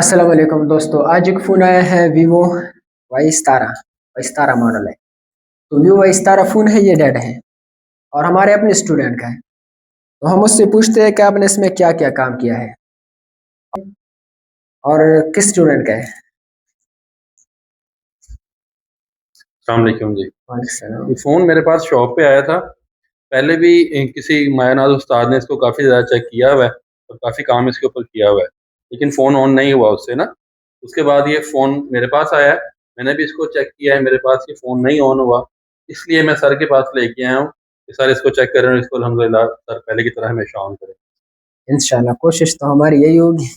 अस्सलाम वालेकुम दोस्तों। आज एक फ़ोन आया है वीवो वाई 17 मॉडल है। तो वीवो वाई 17 फ़ोन है, ये डेड है और हमारे अपने स्टूडेंट का है। तो हम उससे पूछते हैं कि आपने इसमें क्या क्या काम किया है और किस स्टूडेंट का है। अस्सलामुअलैकुम जी। वालेकुम ये फ़ोन मेरे पास शॉप पे आया था। पहले भी किसी मायनाज उस्ताद ने इसको काफ़ी ज़्यादा चेक किया हुआ है और काफ़ी काम इसके ऊपर किया हुआ है, लेकिन फ़ोन ऑन नहीं हुआ उससे ना। उसके बाद ये फ़ोन मेरे पास आया है, मैंने भी इसको चेक किया है, मेरे पास ये फ़ोन नहीं ऑन हुआ। इसलिए मैं सर के पास लेके आया हूँ कि सर इसको चेक करें और इसको अल्हम्दुलिल्लाह सर पहले की तरह हमेशा ऑन करें। इंशाल्लाह कोशिश तो हमारी यही होगी।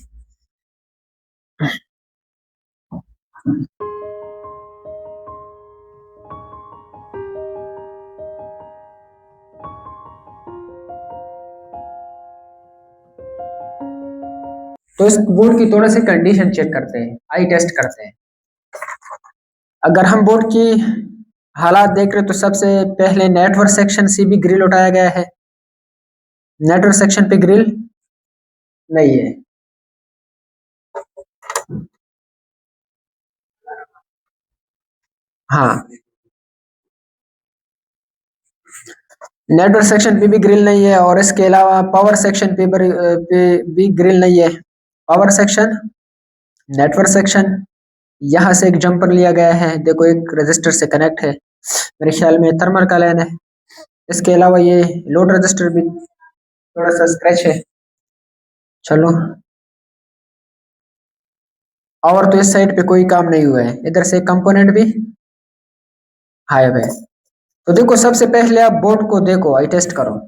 तो इस बोर्ड की थोड़ा सी कंडीशन चेक करते हैं, आई टेस्ट करते हैं। अगर हम बोर्ड की हालात देख रहे तो सबसे पहले नेटवर्क सेक्शन से भी ग्रिल उठाया गया है। नेटवर्क सेक्शन पे ग्रिल नहीं है। हाँ, नेटवर्क सेक्शन पे भी ग्रिल नहीं है और इसके अलावा पावर सेक्शन पे भी ग्रिल नहीं है। पावर सेक्शन, नेटवर्क सेक्शन, यहाँ से एक जंपर लिया गया है, देखो एक रजिस्टर से कनेक्ट है, मेरे ख्याल में थर्मल का लाइन है। इसके अलावा ये लोड रजिस्टर भी थोड़ा सा स्क्रैच है। चलो, और तो इस साइड पे कोई काम नहीं हुआ है। इधर से कंपोनेंट भी गायब है। तो देखो, सबसे पहले आप बोर्ड को देखो, आई टेस्ट करो,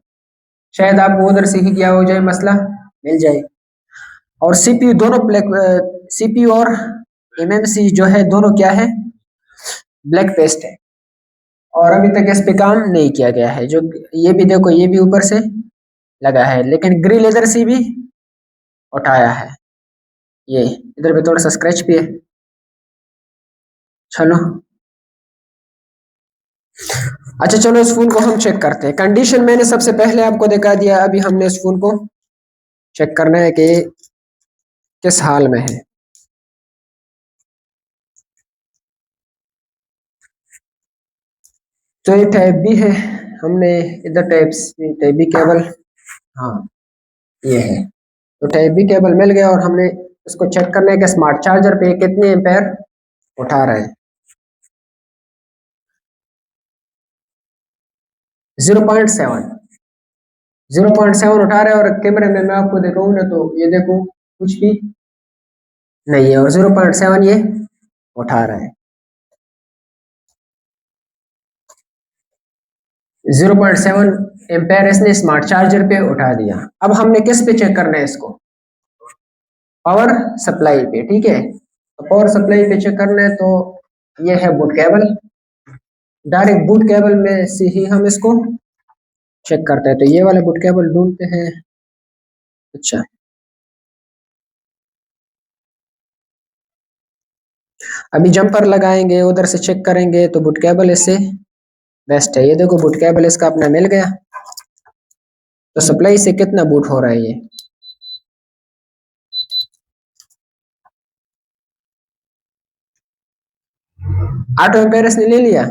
शायद आपको उधर से ही क्या हो जाए, मसला मिल जाए। और सीपीयू दोनों ब्लैक, सीपीयू और एमएमसी जो है दोनों क्या है, ब्लैक पेस्ट है और अभी तक इस पे काम नहीं किया गया है। जो ये भी देखो, ये भी ऊपर से लगा है, लेकिन ग्रिल इधर से भी उठाया है। ये इधर पे थोड़ा सा स्क्रैच भी है। चलो, अच्छा चलो, इस फोन को हम चेक करते हैं। कंडीशन मैंने सबसे पहले आपको दिखा दिया, अभी हमने इस फोन को चेक करना है कि किस हाल में है। तो ये टाइप बी है, हमने इधर टाइप बी केबल, हाँ ये है। तो टाइप बी केबल मिल गया और हमने इसको चेक करना है कि स्मार्ट चार्जर पे कितने एम्पेयर उठा रहे हैं। 0.7, 0.7 उठा रहे हैं और कैमरे में मैं आपको दिखाऊं ना, तो ये देखो कुछ भी नहीं है और 0.7 ये उठा रहा है। 0.7 एम्पेयर इसने स्मार्ट चार्जर पे उठा दिया। अब हमने किस पे चेक करना है इसको, पावर सप्लाई पे, ठीक है। तो पावर सप्लाई पे चेक करना है, तो ये है boot cable, direct boot cable में से ही हम इसको चेक करते हैं। तो ये वाला बूट केबल ढूंढते हैं। अच्छा, अभी जंपर लगाएंगे, उधर से चेक करेंगे, तो बूट केबल इससे बेस्ट है। ये देखो बूट केबल इसका अपना मिल गया। तो सप्लाई से कितना बूट हो रहा है, ये 8 एम्पेयर इसने ले लिया।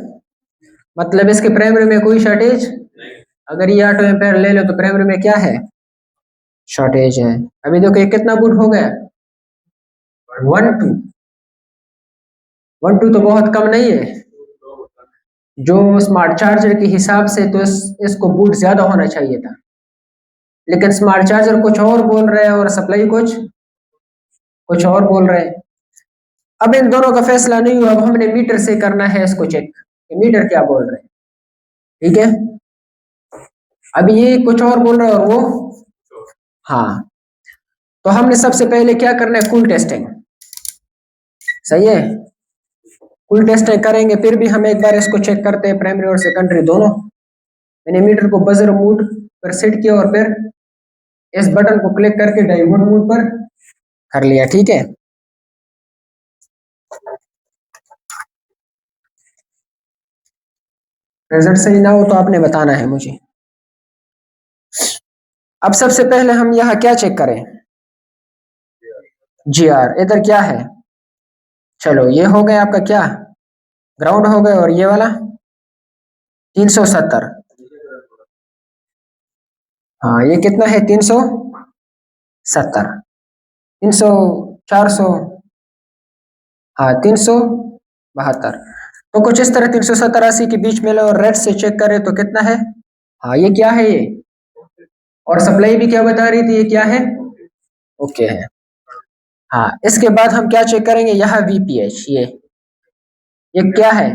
मतलब इसके प्राइमरी में कोई शॉर्टेज, अगर ये 8 एम्पेयर ले लो तो प्राइमरी में क्या है, शॉर्टेज है। अभी देखो ये कितना बूट हो गया, 1 2, 1 2 तो बहुत कम नहीं है। जो स्मार्ट चार्जर के हिसाब से तो इसको बूट ज्यादा होना चाहिए था, लेकिन स्मार्ट चार्जर कुछ और बोल रहे हैं और सप्लाई कुछ कुछ और बोल रहे हैं। अब इन दोनों का फैसला नहीं हुआ, अब हमने मीटर से करना है इसको चेक, मीटर क्या बोल रहे हैं, ठीक है। अभी ये कुछ और बोल रहा है और वो, हाँ। तो हमने सबसे पहले क्या करना है, कूल टेस्टिंग, सही है। कूल टेस्टिंग करेंगे, फिर भी हम एक बार इसको चेक करते हैं, प्राइमरी और सेकेंडरी दोनों। मैंने मीटर को बजर मोड पर सेट किया और फिर इस बटन को क्लिक करके डायोड मोड पर कर लिया, ठीक है। रिजल्ट सही ना हो तो आपने बताना है मुझे। अब सबसे पहले हम यहाँ क्या चेक करें, GR इधर क्या है, चलो ये हो गया आपका क्या, ग्राउंड हो गया, और ये वाला 370। हाँ ये कितना है, 370, 300, 400, हाँ 372। तो कुछ इस तरह 370-80 के बीच में लो, और रेट से चेक करें तो कितना है, हाँ ये क्या है ये, और सप्लाई भी क्या बता रही थी, ये क्या है, ओके है। हाँ इसके बाद हम क्या चेक करेंगे, यहाँ VPH, ये क्या है,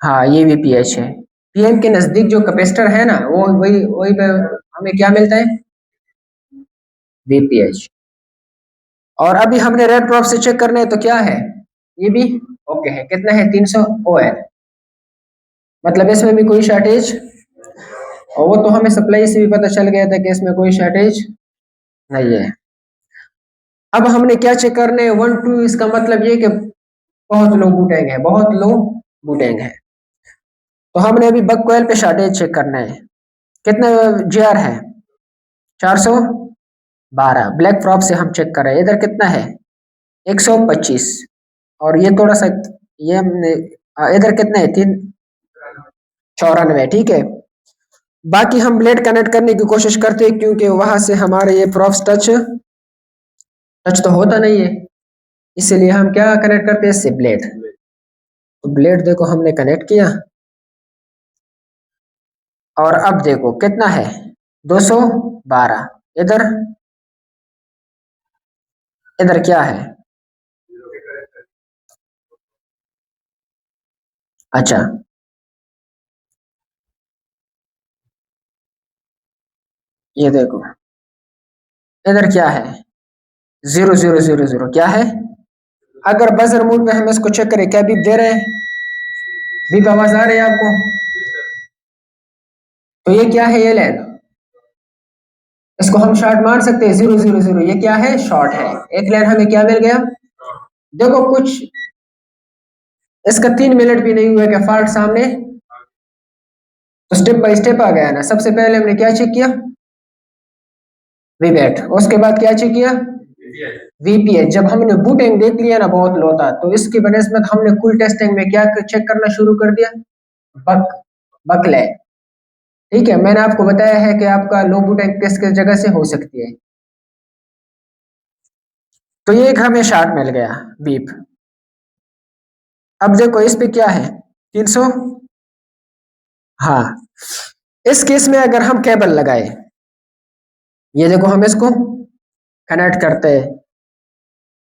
हाँ ये VPH है। PM के नजदीक जो कैपेसिटर है ना, वो वही वही पे हमें क्या मिलता है, VPH। और अभी हमने रेड ड्रॉप से चेक करना है तो क्या है, ये भी ओके है, कितना है, 300 ON, मतलब इसमें भी कोई शॉर्टेज, और वो तो हमें सप्लाई से भी पता चल गया था कि इसमें कोई शॉर्टेज नहीं है। अब हमने क्या चेक करना है, 1 2, इसका मतलब ये कि बहुत लो बूटेंग है, बहुत लो बूटेंग है। तो हमने अभी बक कोयल पे शॉर्टेज चेक करना है, कितना GR है, 412। ब्लैक प्रॉप से हम चेक कर रहे हैं, इधर कितना है, 125, और ये थोड़ा सा, ये हमने इधर कितना है, 394, ठीक है। बाकी हम ब्लेड कनेक्ट करने की कोशिश करते हैं, क्योंकि वहां से हमारे ये प्रॉप्स टच तो होता नहीं है, इसलिए हम क्या कनेक्ट करते हैं, इससे ब्लेड। तो ब्लेड देखो हमने कनेक्ट किया, और अब देखो कितना है, 212। इधर इधर क्या है, अच्छा ये देखो इधर क्या है, 0000 क्या है। अगर बजर मोड में हम इसको चेक करें, क्या बीप दे रहे हैं, बीप आवाज आ रही है आपको, तो ये क्या है, ये लाइन, इसको हम शॉर्ट मान सकते हैं, 000, ये क्या है, शॉर्ट है। एक लाइन हमें क्या मिल गया, देखो कुछ इसका 3 मिनट भी नहीं हुआ क्या फॉल्ट सामने, तो स्टेप बाय स्टेप आ गया ना। सबसे पहले हमने क्या चेक किया, वीबैट, उसके बाद क्या चेक किया, VPH। जब हमने बूटिंग देख लिया ना बहुत लो था, तो इसकी बनस्बत हमने कुल टेस्टिंग में क्या चेक करना शुरू कर दिया, बक बकले, ठीक है। मैंने आपको बताया है कि आपका लो बूटिंग किस किस जगह से हो सकती है। तो ये एक हमें शॉर्ट मिल गया, बीप। अब देखो इस पे क्या है, 300, हाँ इस केस में अगर हम केबल लगाए, ये देखो हम इसको कनेक्ट करते हैं,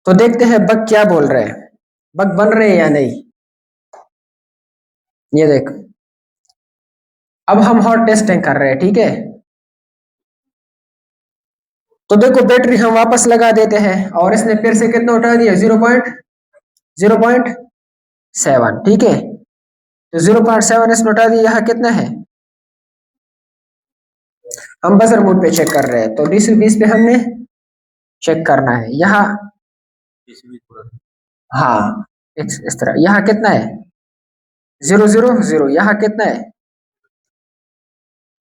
तो देखते हैं बग क्या बोल रहे हैं, बग बन रहे हैं या नहीं। ये देख, अब हम हॉट टेस्टिंग कर रहे हैं, ठीक है। तो देखो बैटरी हम वापस लगा देते हैं, और इसने फिर से कितना उठा दिया, 0.7, ठीक है। तो 0.7 इसने उठा दिया, यहाँ कितना है, हम बजर मोड पे चेक कर रहे हैं, तो DC-20 पे हमने चेक करना है, यहाँ हाँ इस तरह, यहाँ कितना है, 000, यहाँ कितना है,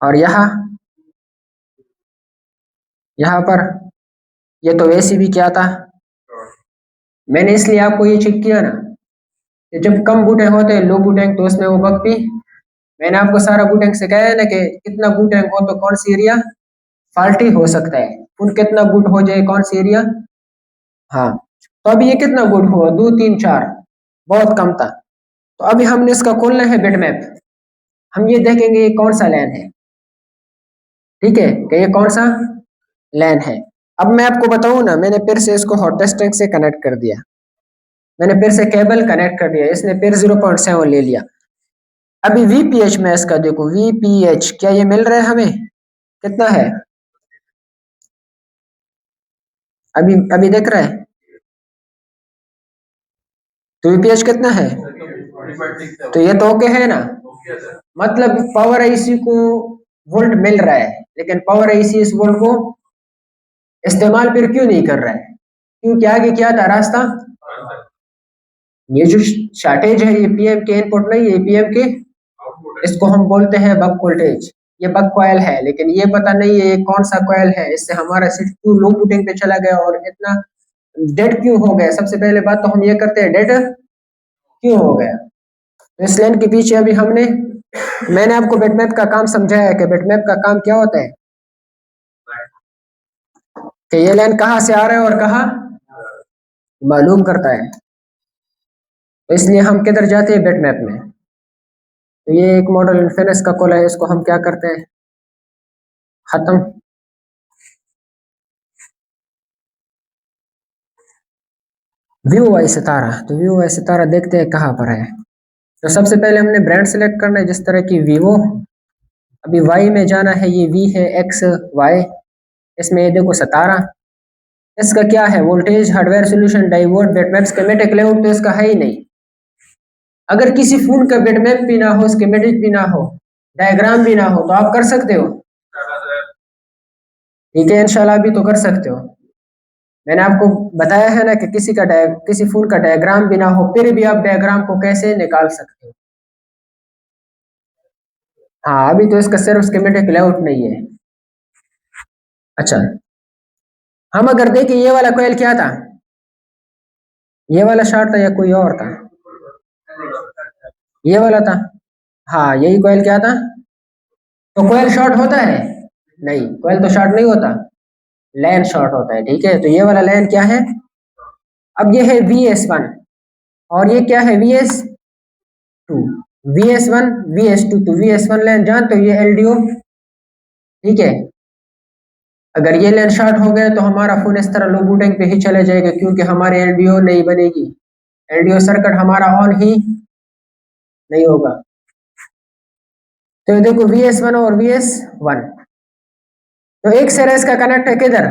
और यहाँ पर ये तो वैसे भी क्या था, मैंने इसलिए आपको ये चेक किया ना कि जब कम बूटेंग होते हैं, लो बूटेंग, तो उसमें वो बग भी, मैंने आपको सारा बूटेंग सिखाया है ना कि कितना बूटेंग हो तो कौन सी एरिया फॉल्टी हो सकता है, उन कितना बूट हो जाए कौन सी एरिया, हाँ। तो अभी ये कितना बूट हुआ, 2 3 4, बहुत कम था। तो अभी हमने इसका खोलना है बिट मैप, हम ये देखेंगे ये कौन सा लैन है, ठीक है, कि ये कौन सा लैन है। अब मैं आपको बताऊं ना, मैंने फिर से इसको हॉटेस्ट टैग से कनेक्ट कर दिया, मैंने फिर से केबल कनेक्ट कर दिया, इसने फिर 0.7 ले लिया। अभी VPH में इसका देखो, VPH क्या ये मिल रहा है हमें, कितना है, अभी अभी देख रहा है, तो VPH कितना है, तो ये तो ओके है ना, मतलब पावर IC को वोल्ट मिल रहा है, लेकिन पावर IC इस वोल्ट को इस्तेमाल फिर क्यों नहीं कर रहा है, क्योंकि आगे क्या था रास्ता, ये जो शॉर्टेज है ये PM के इनपुट नहीं है, PM के, इसको हम बोलते हैं बक वोल्टेज, ये बग कॉयल है, लेकिन ये पता नहीं है ये कौन सा कॉयल है, इससे हमारा सिस्टम क्यों लो बूटिंग पे चला गया और इतना डेड क्यों हो गया। सबसे पहले बात तो हम ये करते हैं डेड क्यों हो गया। तो इस लाइन के पीछे अभी मैंने आपको बिटमैप का काम समझाया कि बिटमैप का काम क्या होता है, कि ये लाइन कहाँ से आ रहा है और कहाँ मालूम करता है। तो इसलिए हम किधर जाते हैं बिटमैप में। तो ये एक मॉडल इन्फिनिक्स का कॉल है, इसको हम क्या करते हैं खत्म। व्यू वाई सितारा, तो व्यू वाई सितारा देखते हैं कहाँ पर है। तो सबसे पहले हमने ब्रांड सेलेक्ट करना है, जिस तरह की वीवो। अभी वाई में जाना है, ये वी है एक्स वाई, इसमें ये देखो सितारा। इसका क्या है, voltage hardware solution divert bitmap schematic layout, तो इसका है ही नहीं। अगर किसी फोन का बिटमैप भी ना हो, स्कीमेटिक भी ना हो, डायग्राम भी ना हो, तो आप कर सकते हो। ठीक है, इंशाल्लाह भी तो कर सकते हो। मैंने आपको बताया है ना कि किसी फोन का डायग्राम भी ना हो, फिर भी आप डायग्राम को कैसे निकाल सकते हो। हाँ, अभी तो इसका सिर्फ स्कीमेटिक लेआउट नहीं है। अच्छा, हम अगर देखें ये वाला कोयल क्या था, ये वाला शॉर्ट था या कोई और था, ये वाला था। हाँ, यही कोयल क्या था। तो कोयल शॉर्ट होता है, नहीं कोयल तो शॉर्ट नहीं होता, लैन शॉर्ट होता है। ठीक है, तो ये वाला लैन क्या है, अब ये है VS1 और ये क्या है VS2। VS1 VS2, तो VS1 लैन जान, तो ये LDO। ठीक है, अगर ये लेन शॉर्ट हो गया तो हमारा फोन इस तरह लो बूटिंग पे ही चले जाएगा, क्योंकि हमारी एलडीओ नहीं बनेगी, एलडीओ सर्किट हमारा ऑन ही नहीं होगा। तो ये देखो VS1 और VS1, तो एक सिरा इसका कनेक्ट है किधर,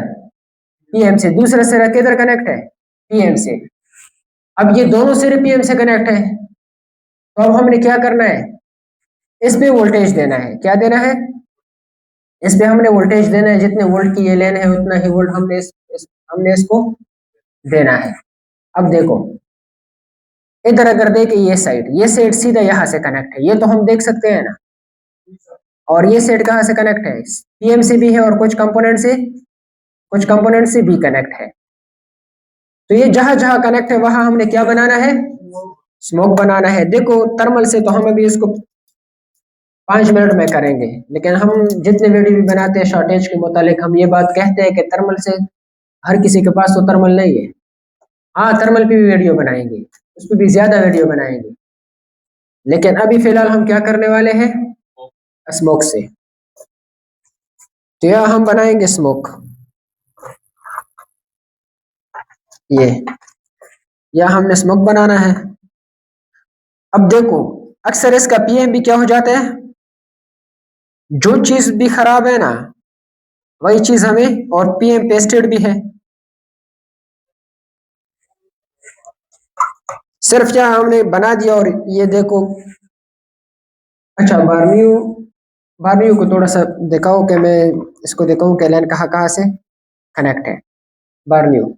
PM से, दूसरा सिरा किधर कनेक्ट है, PM से। अब ये दोनों सिरे PM से कनेक्ट है, तो अब हमने क्या करना है, इस पे वोल्टेज देना है। क्या देना है, इस पे हमने वोल्टेज देना है, जितने वोल्ट की ये लेन है उतना ही वोल्ट हमने इसको देना है। अब देखो इधर अगर देखे, ये साइड सीधा यहाँ से कनेक्ट है, ये तो हम देख सकते हैं ना। और ये साइड कहाँ से कनेक्ट है, PM से भी है और कुछ कंपोनेंट से भी कनेक्ट है। तो ये जहां जहां कनेक्ट है वहां हमने क्या बनाना है, स्मोक बनाना है। देखो थर्मल से तो हम अभी इसको 5 मिनट में करेंगे, लेकिन हम जितने वीडियो भी बनाते हैं शॉर्टेज के मुतालिक, हम ये बात कहते हैं कि थर्मल से हर किसी के पास तो थर्मल नहीं है। हाँ, थर्मल पे भी वीडियो बनाएंगे, उस पर भी ज्यादा वीडियो बनाएंगे, लेकिन अभी फिलहाल हम क्या करने वाले हैं, स्मोक से। तो यह हम बनाएंगे स्मोक, ये या हमने स्मोक बनाना है। अब देखो अक्सर इसका PM भी क्या हो जाता है, जो चीज भी खराब है ना वही चीज हमें, और PM पेस्टेड भी है। सिर्फ क्या हमने बना दिया और ये देखो। अच्छा, बारहवीं को थोड़ा सा दिखाओ कि मैं इसको दिखाऊं कि लाइन कहाँ कहाँ से कनेक्ट है। 12,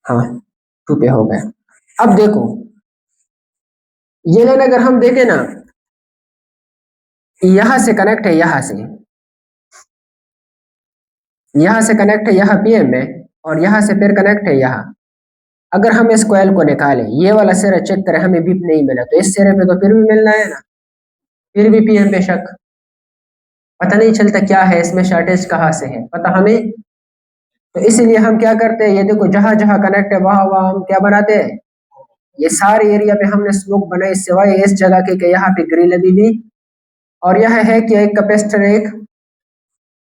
हाँ 2 पे हो गया। अब देखो ये लाइन अगर हम देखें ना, यहाँ से कनेक्ट है, यहाँ से कनेक्ट है यहाँ PM में, और यहाँ से फिर कनेक्ट है यहाँ। अगर हम इस कॉइल को निकालें, ये वाला सिरा चेक करें, हमें भी नहीं मिला, तो इस सिरे पे तो फिर भी मिलना है ना, फिर भी PM पे शक। पता नहीं चलता क्या है इसमें, शॉर्टेज कहाँ से है पता हमें। तो इसीलिए हम क्या करते हैं, ये देखो जहां जहां कनेक्ट है वहां वहां हम क्या बनाते हैं, ये सारे एरिया पे हमने स्मोक बनाई, सिवाय इस जगह के कि यहाँ पे ग्रिल अभी भी। और यह है कि एक कैपेसिटर एक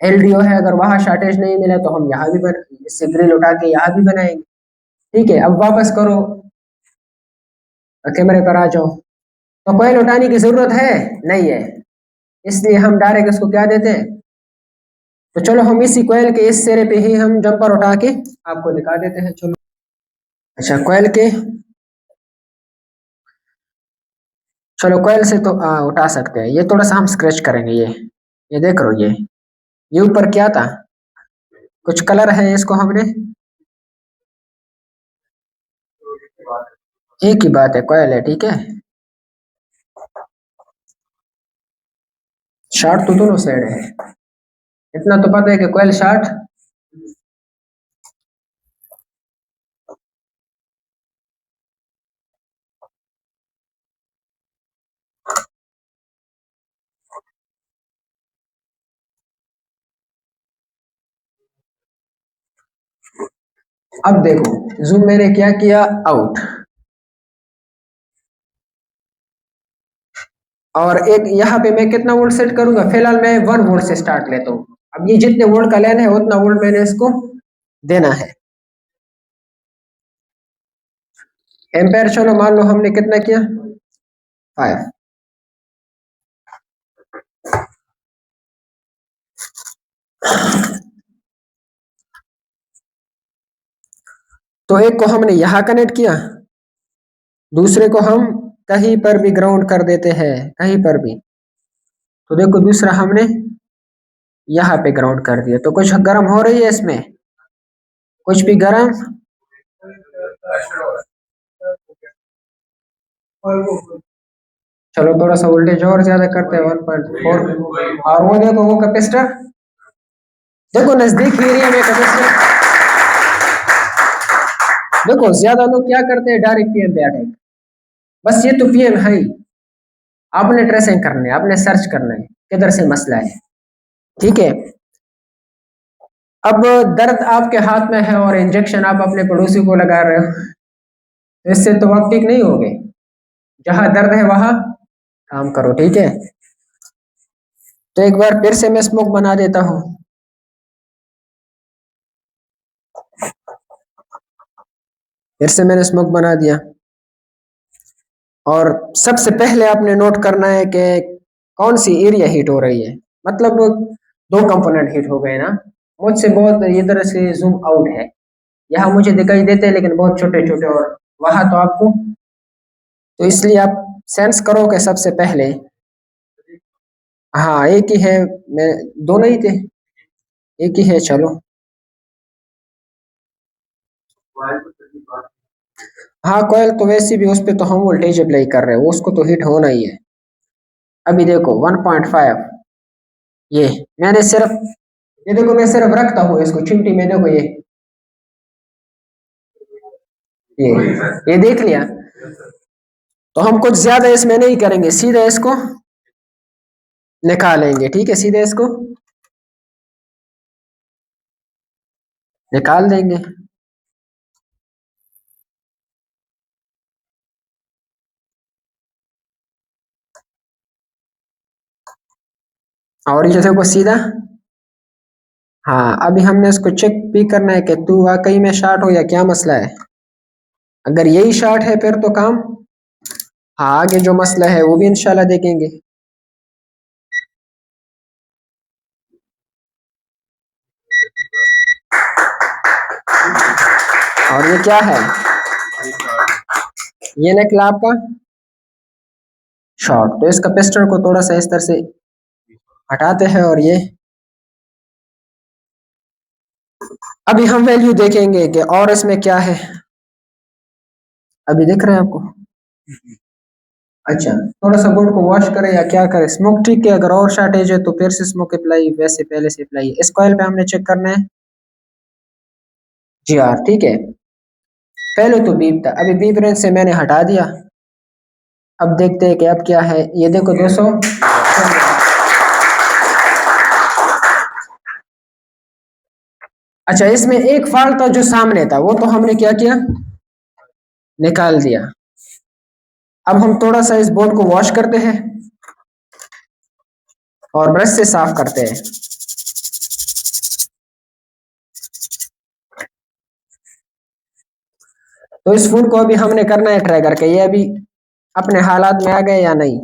LDO है, अगर वहां शॉर्टेज नहीं मिला तो हम यहाँ भी इससे ग्रिल उठा के यहाँ भी बनाएंगे। ठीक है, अब वापस करो, कैमरे पर आ जाओ। तो कोयल उठाने की जरूरत है नहीं है, इसलिए हम डायरेक्ट इसको क्या देते हैं। तो चलो हम इसी कोयल के इस सिरे पे ही हम जंपर उठा के आपको दिखा देते हैं, चलो। अच्छा, कोयल के, चलो कोयल से तो उठा सकते हैं, ये थोड़ा सा हम स्क्रैच करेंगे, ये देख रहे हो, ये ऊपर क्या था, कुछ कलर है, इसको हमने, एक ही बात है, कोयल है, ठीक है। शॉर्ट तो दोनों साइड है, इतना तो पता है कि कोयल शॉर्ट। अब देखो जूम मैंने क्या किया, आउट। और एक यहाँ पे मैं कितना वोल्ट सेट करूंगा, फिलहाल मैं 1 वोल्ट से स्टार्ट लेता हूँ। अब ये जितने वोल्ट का लेना है उतना वोल्ट मैंने इसको देना है। एम्पेयर चलो मान लो हमने कितना किया, 5। तो एक को हमने यहाँ कनेक्ट किया, दूसरे को हम कहीं पर भी ग्राउंड कर देते हैं, कहीं पर भी। तो देखो दूसरा हमने यहाँ पे ग्राउंड कर दिया, तो कुछ गर्म हो रही है इसमें, कुछ भी गर्म। चलो थोड़ा सा वोल्टेज और ज्यादा करते हैं, 1.4। और वो देखो वो कैपेसिटर, देखो नजदीक एरिया में कैपेसिटर। देखो ज्यादा लोग क्या करते हैं, डायरेक्ट पीएम पे अटैक। बस ये तो पीएम है ही, आपने ट्रेसिंग करना है, आपने सर्च करना है किधर से मसला है, ठीक है। अब दर्द आपके हाथ में है और इंजेक्शन आप अपने पड़ोसी को लगा रहे हो, तो इससे तो आप ठीक नहीं होगे। जहां दर्द है वहां काम करो, ठीक है। तो एक बार फिर से मैं स्मोक बना देता हूँ। फिर से मैंने स्मोक बना दिया। और सबसे पहले आपने नोट करना है कि कौन सी एरिया हीट हो रही है, मतलब दो कंपोनेंट हीट हो गए ना। मुझसे बहुत इधर से जूम आउट है, यहाँ मुझे दिखाई देते हैं लेकिन बहुत छोटे छोटे, और वहां तो आपको, तो इसलिए आप सेंस करोगे सबसे पहले। हाँ एक ही है, मैं दोनों ही थे, एक ही है चलो। हाँ कोयल तो वैसे भी उस पे तो हम वोल्टेज अप्लाई कर रहे हैं, उसको तो हिट होना ही है। अभी देखो 1.5, ये मैंने सिर्फ, ये देखो मैं सिर्फ रखता हूँ इसको चिमटी में, देखो ये देख लिया। तो हम कुछ ज्यादा इसमें नहीं करेंगे, सीधा इसको निकालेंगे, ठीक है, सीधे इसको निकाल देंगे। और ये देखो सीधा। हाँ अभी हमने इसको चेक भी करना है कि तू वाकई में शॉर्ट हो या क्या मसला है। अगर यही शॉर्ट है फिर तो काम, हाँ आगे जो मसला है वो भी इंशाल्लाह देखेंगे। और ये क्या है, ये निकला आपका शॉर्ट। तो इस कैपेसिटर को थोड़ा सा इस तरह से हटाते हैं, और ये अभी हम वैल्यू देखेंगे कि और इसमें क्या है। अभी दिख रहा है आपको, अच्छा थोड़ा सा बोर्ड को वॉश करें या क्या करें, स्मोक ठीक है, अगर और शॉर्टेज है तो फिर से स्मोक अप्लाई, वैसे पहले से अप्लाई। इस कॉइल पे हमने चेक करना है जी आर, ठीक है। पहले तो बीप था, अभी बीप रेंज से मैंने हटा दिया। अब देखते हैं कि अब क्या है, ये देखो 200। अच्छा इसमें एक फॉल्ट था जो सामने था, वो तो हमने क्या किया, निकाल दिया। अब हम थोड़ा सा इस बोर्ड को वॉश करते हैं और ब्रश से साफ करते हैं। तो इस फोन को अभी हमने करना है ट्राई करके, ये अभी अपने हालात में आ गए या नहीं।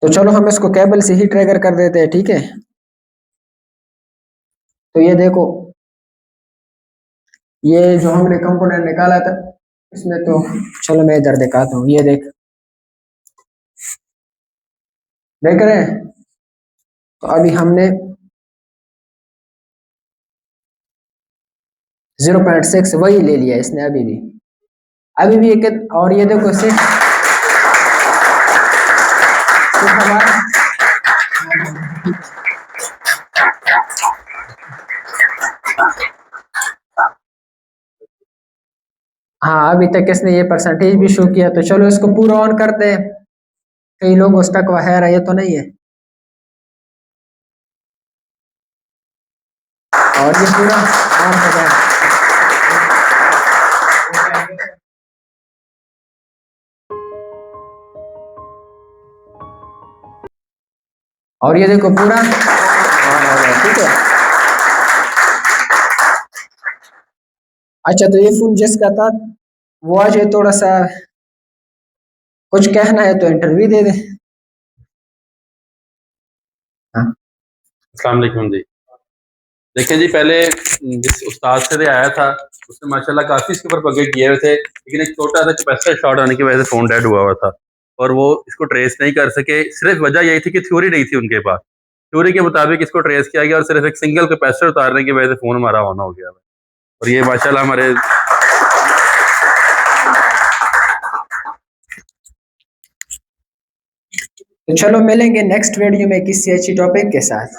तो चलो हम इसको केबल से ही ट्रैगर कर देते हैं, ठीक है। तो ये देखो, ये जो हमने कंपोनेंट निकाला था इसमें तो, चलो मैं इधर दिखाता हूँ, ये देख रहे हैं। तो अभी हमने 0.6 वही ले लिया इसने अभी भी। अभी भी एक और ये देखो सिर्फ हमारा हाँ अभी तक इसने ये परसेंटेज भी शो किया, तो चलो इसको पूरा ऑन करते हैं, कई लोग स्टक है, ये तो नहीं है। और ये पूरा ऑन हो गया। और ये देखो पूरा ऑन हो गया, ठीक है। अच्छा तो ये फोन जिसका था वो आज ये थोड़ा सा कुछ कहना है तो इंटरव्यू दे दे। हाँ अस्सलाम वालेकुम जी। देखें जी, पहले जिस उस्ताद से आया था उसने माशाल्लाह काफ़ी इसके ऊपर पगे किए हुए थे, लेकिन एक छोटा सा कैपेसिटर शॉर्ट होने की वजह से फ़ोन डेड हुआ हुआ था और वो इसको ट्रेस नहीं कर सके। सिर्फ वजह यही थी कि थ्योरी नहीं थी उनके पास। थ्योरी के मुताबिक इसको ट्रेस किया गया और सिर्फ एक सिंगल कैपेसिटर उतारने की वजह से फ़ोन हमारा ऑन हो गया। और ये माशाल्लाह हमारे तो चलो मिलेंगे नेक्स्ट वीडियो में किसी अच्छी टॉपिक के साथ।